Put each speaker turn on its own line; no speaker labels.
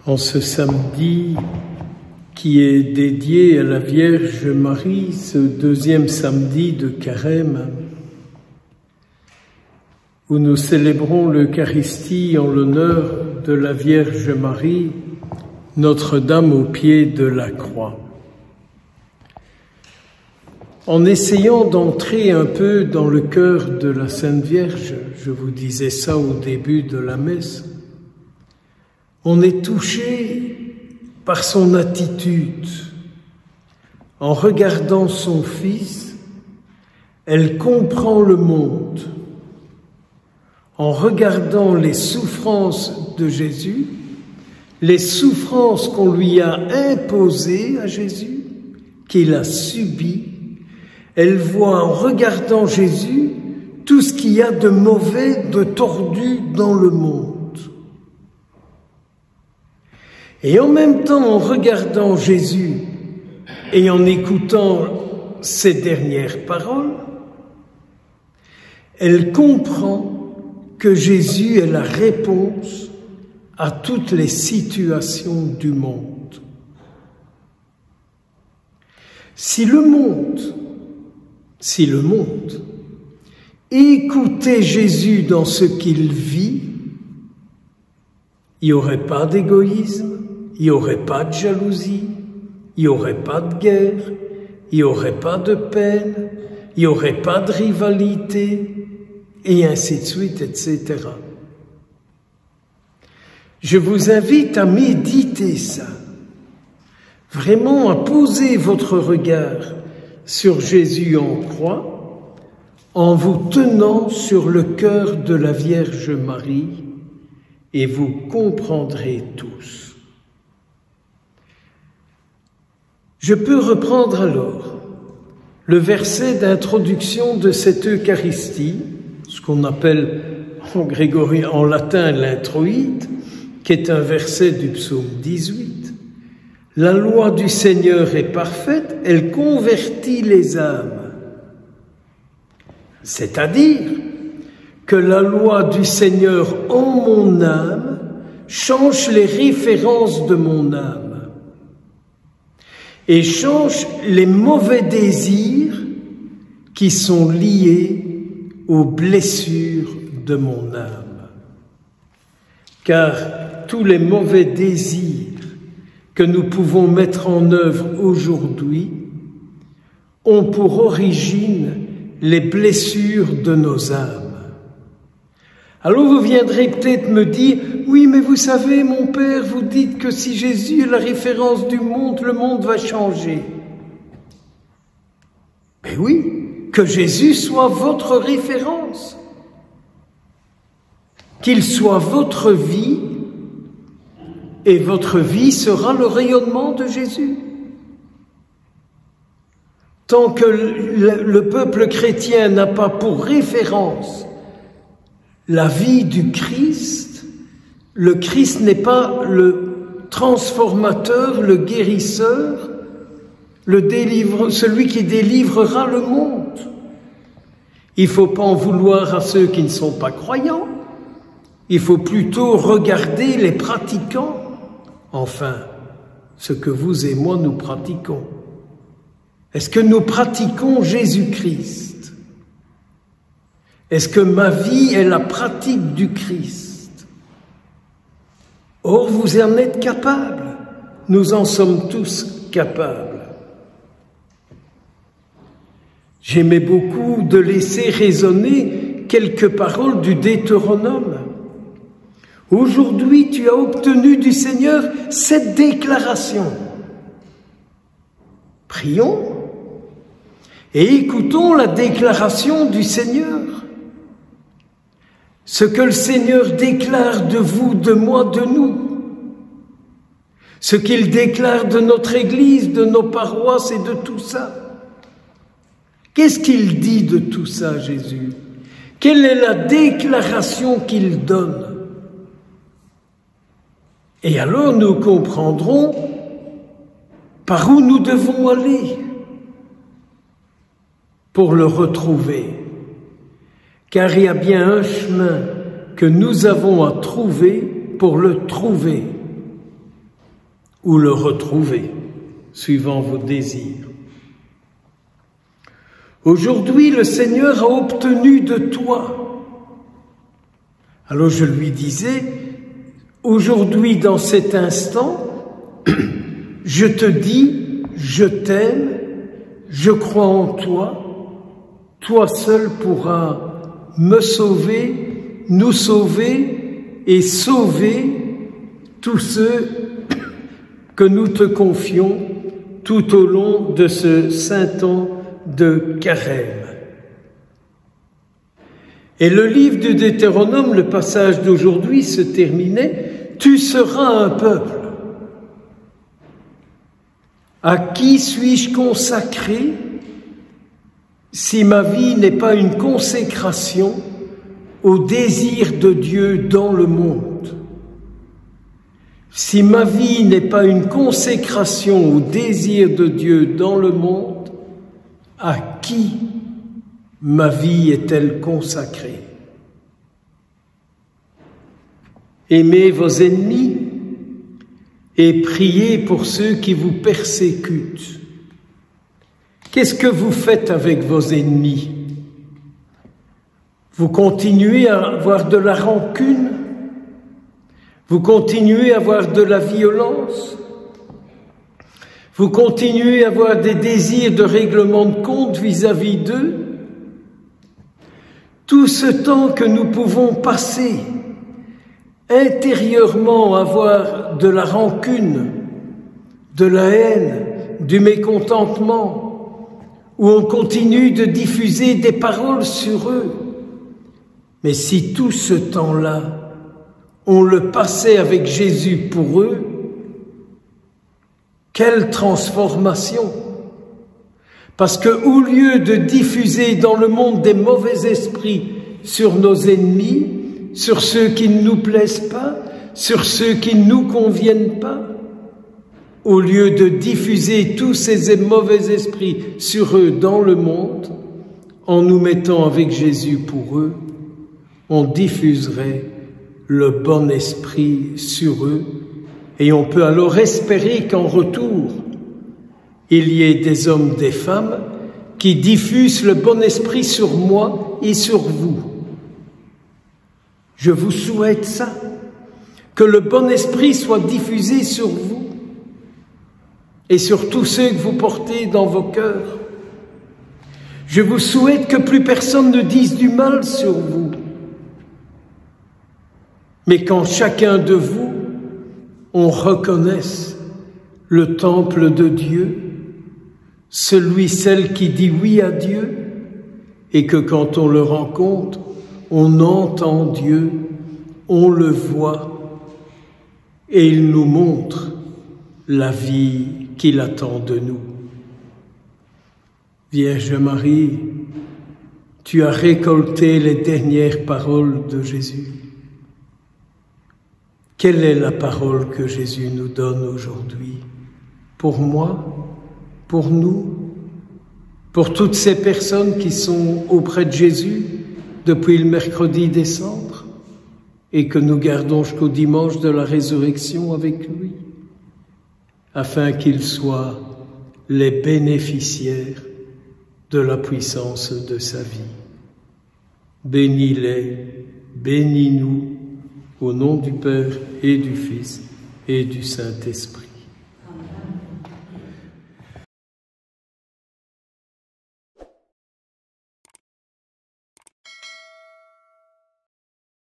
En ce samedi qui est dédié à la Vierge Marie, ce deuxième samedi de Carême, où nous célébrons l'Eucharistie en l'honneur de la Vierge Marie, Notre-Dame au pied de la croix. En essayant d'entrer un peu dans le cœur de la Sainte Vierge, je vous disais ça au début de la messe, on est touché par son attitude. En regardant son Fils, elle comprend le monde. En regardant les souffrances de Jésus, les souffrances qu'on lui a imposées à Jésus, qu'il a subies, elle voit en regardant Jésus tout ce qu'il y a de mauvais, de tordu dans le monde. Et en même temps, en regardant Jésus et en écoutant ses dernières paroles, elle comprend que Jésus est la réponse à toutes les situations du monde. Si le monde écoutait Jésus dans ce qu'il vit, il n'y aurait pas d'égoïsme, il n'y aurait pas de jalousie, il n'y aurait pas de guerre, il n'y aurait pas de peine, il n'y aurait pas de rivalité, et ainsi de suite, etc. Je vous invite à méditer ça, vraiment à poser votre regard sur Jésus en croix, en vous tenant sur le cœur de la Vierge Marie, et vous comprendrez tous. Je peux reprendre alors le verset d'introduction de cette Eucharistie, ce qu'on appelle en latin l'introïte, qui est un verset du psaume 18. La loi du Seigneur est parfaite, elle convertit les âmes. C'est-à-dire que la loi du Seigneur en mon âme change les références de mon âme et change les mauvais désirs qui sont liés aux blessures de mon âme. Car tous les mauvais désirs que nous pouvons mettre en œuvre aujourd'hui ont pour origine les blessures de nos âmes. Alors vous viendrez peut-être me dire, oui, mais vous savez, mon Père, vous dites que si Jésus est la référence du monde, le monde va changer. Mais oui, que Jésus soit votre référence, qu'il soit votre vie, et votre vie sera le rayonnement de Jésus. Tant que le peuple chrétien n'a pas pour référence la vie du Christ, le Christ n'est pas le transformateur, le guérisseur, celui qui délivrera le monde. Il ne faut pas en vouloir à ceux qui ne sont pas croyants, il faut plutôt regarder les pratiquants, enfin, ce que vous et moi nous pratiquons. Est-ce que nous pratiquons Jésus-Christ ? Est-ce que ma vie est la pratique du Christ? Or, vous en êtes capables. Nous en sommes tous capables. J'aimais beaucoup de laisser résonner quelques paroles du Deutéronome. Aujourd'hui, tu as obtenu du Seigneur cette déclaration. Prions et écoutons la déclaration du Seigneur. Ce que le Seigneur déclare de vous, de moi, de nous. Ce qu'il déclare de notre Église, de nos paroisses et de tout ça. Qu'est-ce qu'il dit de tout ça, Jésus? Quelle est la déclaration qu'il donne? Et alors nous comprendrons par où nous devons aller pour le retrouver. Car il y a bien un chemin que nous avons à trouver pour le trouver. ou le retrouver, suivant vos désirs. Aujourd'hui, le Seigneur a obtenu de toi. Alors je lui disais, aujourd'hui, dans cet instant, je te dis, je t'aime, je crois en toi, toi seul pourras me sauver, nous sauver et sauver tous ceux que nous te confions tout au long de ce saint temps de Carême. Et le livre du Deutéronome, le passage d'aujourd'hui se terminait, tu seras un peuple. À qui suis-je consacré si ma vie n'est pas une consécration au désir de Dieu dans le monde? Si ma vie n'est pas une consécration au désir de Dieu dans le monde, à qui ma vie est-elle consacrée? Aimez vos ennemis et priez pour ceux qui vous persécutent. Qu'est-ce que vous faites avec vos ennemis? Vous continuez à avoir de la rancune? Vous continuez à avoir de la violence? Vous continuez à avoir des désirs de règlement de compte vis-à-vis d'eux? Tout ce temps que nous pouvons passer intérieurement, avoir de la rancune, de la haine, du mécontentement, où on continue de diffuser des paroles sur eux. Mais si tout ce temps-là, on le passait avec Jésus pour eux, quelle transformation! Parce que au lieu de diffuser dans le monde des mauvais esprits sur nos ennemis, sur ceux qui ne nous plaisent pas, sur ceux qui ne nous conviennent pas, au lieu de diffuser tous ces mauvais esprits sur eux dans le monde, en nous mettant avec Jésus pour eux, on diffuserait le bon esprit sur eux, et on peut alors espérer qu'en retour, il y ait des hommes, des femmes qui diffusent le bon esprit sur moi et sur vous. Je vous souhaite ça, que le bon esprit soit diffusé sur vous et sur tous ceux que vous portez dans vos cœurs. Je vous souhaite que plus personne ne dise du mal sur vous, mais qu'en chacun de vous, on reconnaisse le temple de Dieu, celle qui dit oui à Dieu, et que quand on le rencontre, on entend Dieu, on le voit, et il nous montre la vie qu'il attend de nous. Vierge Marie, tu as récolté les dernières paroles de Jésus. Quelle est la parole que Jésus nous donne aujourd'hui? Pour moi, pour nous, pour toutes ces personnes qui sont auprès de Jésus depuis le mercredi des Cendres et que nous gardons jusqu'au dimanche de la résurrection avec lui, afin qu'ils soient les bénéficiaires de la puissance de sa vie. Bénis-les, bénis-nous, au nom du Père et du Fils et du Saint-Esprit.